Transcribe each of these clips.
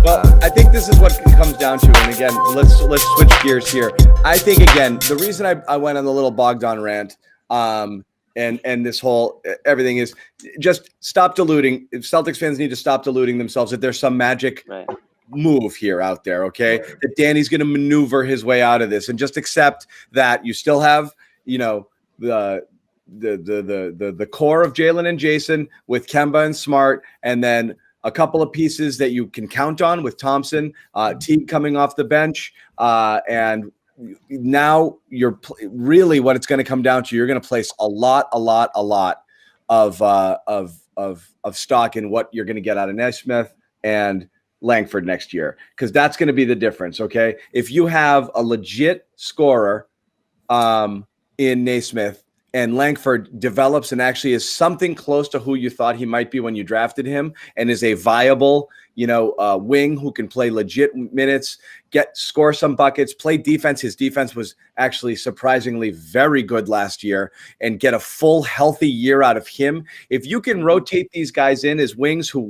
Well, I think this is what it comes down to. And again, let's switch gears here. I think, again, the reason I went on the little Bogdan rant and this whole everything is just stop deluding. Celtics fans need to stop deluding themselves that there's some magic move here out there, okay? That Danny's going to maneuver his way out of this, and just accept that you still have, the core of Jalen and Jason with Kemba and Smart, and then a couple of pieces that you can count on with Thompson, Teague coming off the bench, and now you're really what it's going to come down to. You're going to place a lot of stock in what you're going to get out of Nesmith and Langford next year, because that's going to be the difference. Okay, if you have a legit scorer in Nesmith, and Langford develops and actually is something close to who you thought he might be when you drafted him, and is a viable, wing who can play legit minutes, score some buckets, play defense. His defense was actually surprisingly very good last year, and get a full healthy year out of him. If you can rotate these guys in as wings who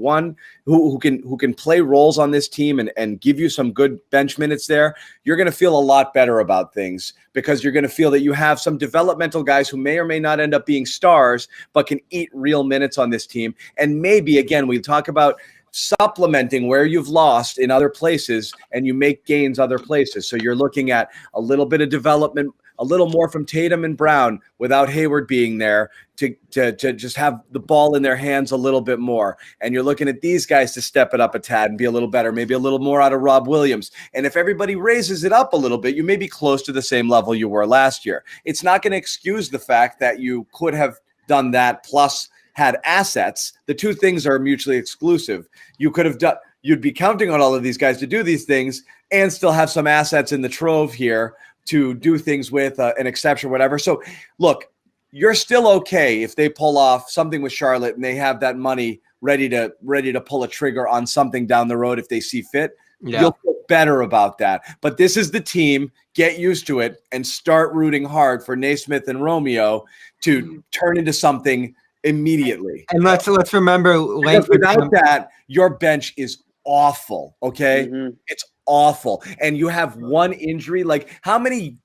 can play roles on this team and give you some good bench minutes there, you're going to feel a lot better about things, because you're going to feel that you have some developmental guys who may or may not end up being stars, but can eat real minutes on this team. And maybe, again, we talk about supplementing where you've lost in other places, and you make gains other places. So you're looking at a little bit of development, a little more from Tatum and Brown without Hayward being there to just have the ball in their hands a little bit more. And you're looking at these guys to step it up a tad and be a little better, maybe a little more out of Rob Williams. And if everybody raises it up a little bit, you may be close to the same level you were last year. It's not going to excuse the fact that you could have done that plus had assets. The two things are mutually exclusive. You'd be counting on all of these guys to do these things and still have some assets in the trove here to do things with, an exception, whatever. So look, you're still okay if they pull off something with Charlotte and they have that money ready to pull a trigger on something down the road if they see fit. Yeah. You'll feel better about that. But this is the team. Get used to it and start rooting hard for Nesmith and Romeo to turn into something immediately. And let's remember, without that, your bench is awful. Okay, it's awful, and you have one injury. Like how many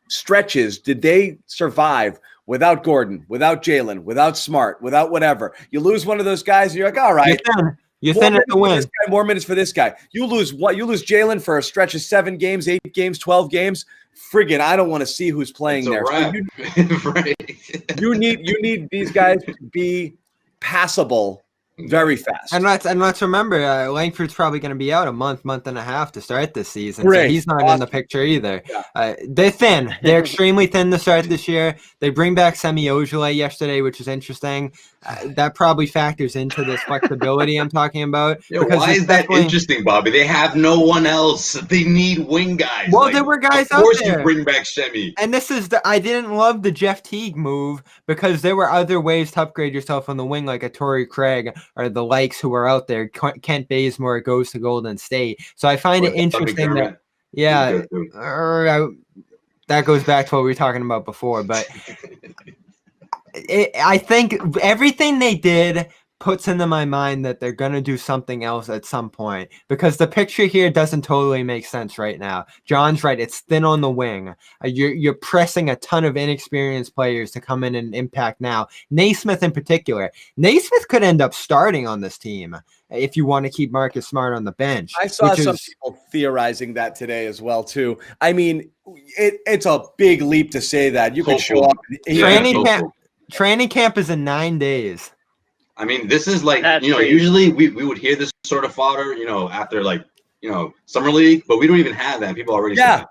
stretches did they survive without Gordon, without Jalen, without Smart, without whatever? You lose one of those guys, and you're like, all right. You thin it to win. More minutes for this guy. You lose what? You lose Jalen for a stretch of 7 games, 8 games, 12 games. Friggin', I don't want to see who's playing there. So you need these guys to be passable very fast. And let's remember, Langford's probably going to be out a month and a half to start this season. So he's not in the picture either. Yeah. They're thin. They're extremely thin to start this year. They bring back Semi Ojeleye yesterday, which is interesting. That probably factors into this flexibility I'm talking about. Yeah, why is that interesting, Bobby? They have no one else. They need wing guys. Well, there were guys out there. Of course you bring back Semi. And this is I didn't love the Jeff Teague move, because there were other ways to upgrade yourself on the wing, like a Torrey Craig or the likes who are out there. Kent Bazemore goes to Golden State. So I find it interesting that, that goes back to what we were talking about before. But I think everything they did puts into my mind that they're going to do something else at some point, because the picture here doesn't totally make sense right now. John's right. It's thin on the wing. You're pressing a ton of inexperienced players to come in and impact now. Nesmith in particular. Nesmith could end up starting on this team if you want to keep Marcus Smart on the bench. I saw some people theorizing that today as well, too. I mean, it's a big leap to say that. You could show up. Training camp is in 9 days. I mean, this is like, usually we would hear this sort of fodder, after Summer League, but we don't even have that. People already can't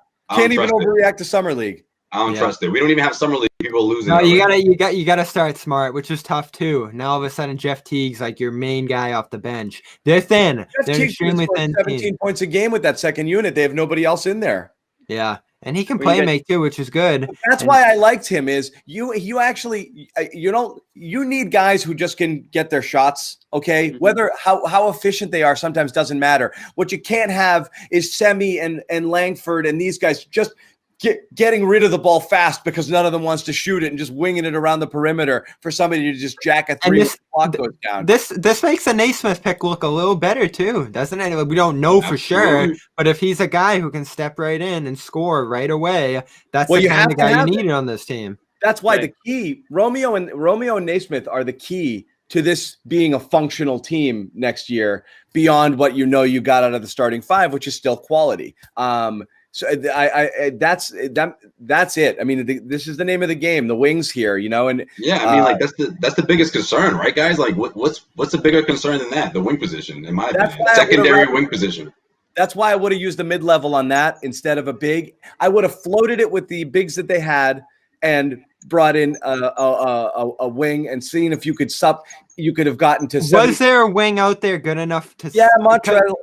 even overreact to Summer League. I don't trust it. We don't even have Summer League. People losing. No, you gotta start Smart, which is tough too. Now all of a sudden Jeff Teague's like your main guy off the bench. They're thin. They're extremely thin. 17 points a game with that second unit. They have nobody else in there. Yeah. And he can play make too, which is good. That's why I liked him. Is you need guys who just can get their shots. Okay, whether how efficient they are sometimes doesn't matter. What you can't have is Semi and Langford and these guys just getting rid of the ball fast because none of them wants to shoot it and just winging it around the perimeter for somebody to just jack a three. Clock goes down. This makes the Nesmith pick look a little better too, doesn't it? We don't know for sure, but if he's a guy who can step right in and score right away, that's the kind of guy you needed on this team. That's why the key, Romeo and Nesmith are the key to this being a functional team next year beyond what you got out of the starting five, which is still quality. So that's it. I mean, this is the name of the game, the wings here, and yeah, I mean, that's the biggest concern, right, guys? Like, what's a bigger concern than that? The wing position, in my opinion, secondary wing position. That's why I would have used the mid-level on that instead of a big. I would have floated it with the bigs that they had and brought in a wing and seen if you could have gotten to. Was there a wing out there good enough to? Yeah, Montreal.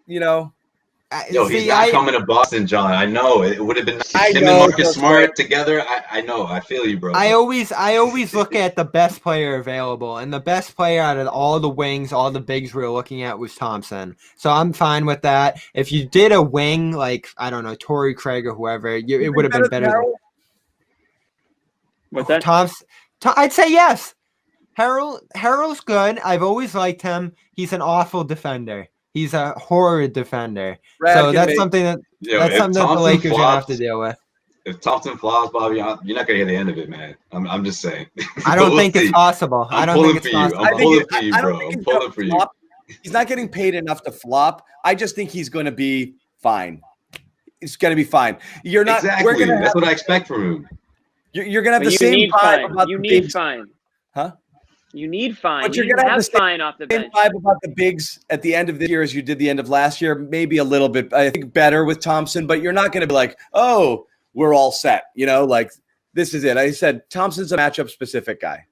He's not coming to Boston, John. I know it would have been nice. Him and Marcus Smart together. I know. I feel you, bro. I always look at the best player available, and the best player out of all the wings, all the bigs we were looking at was Thompson. So I'm fine with that. If you did a wing like I don't know Torrey Craig or whoever, it would have been better. What's that? Thompson. I'd say yes. Harrell's good. I've always liked him. He's an awful defender. He's a horrid defender. So that's something that the Lakers are gonna have to deal with. If Thompson flops, Bobby, you're not gonna hear the end of it, man. I'm just saying. I don't think it's possible. I'm pulling for you, bro. I'm pulling for you. He's not getting paid enough to flop. I just think he's going to be fine. He's going to be fine. You're not exactly. That's what I expect from him. You're going to have the same vibe about you the need bigs. fine. Huh? You need fine. But you're going to have the fine off the bench. vibe about the bigs at the end of the year as you did the end of last year. Maybe a little bit, I think, better with Thompson. But you're not going to be like, oh, we're all set. Like this is it. I said Thompson's a matchup-specific guy.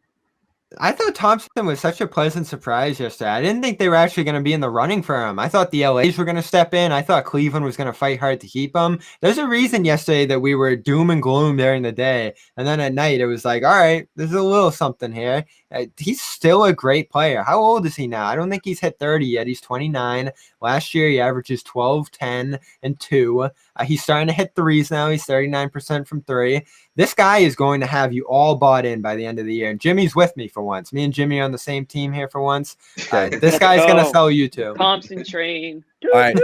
I thought Thompson was such a pleasant surprise yesterday. I didn't think they were actually going to be in the running for him. I thought the LAs were going to step in. I thought Cleveland was going to fight hard to keep him. There's a reason yesterday that we were doom and gloom during the day. And then at night, it was like, all right, there's a little something here. He's still a great player. How old is he now? I don't think he's hit 30 yet. He's 29. Last year, he averages 12, 10, and 2. He's starting to hit threes now. He's 39% from 3. This guy is going to have you all bought in by the end of the year. And Jimmy's with me for once. Me and Jimmy are on the same team here for once. This guy's going to sell you too. Thompson train. All right.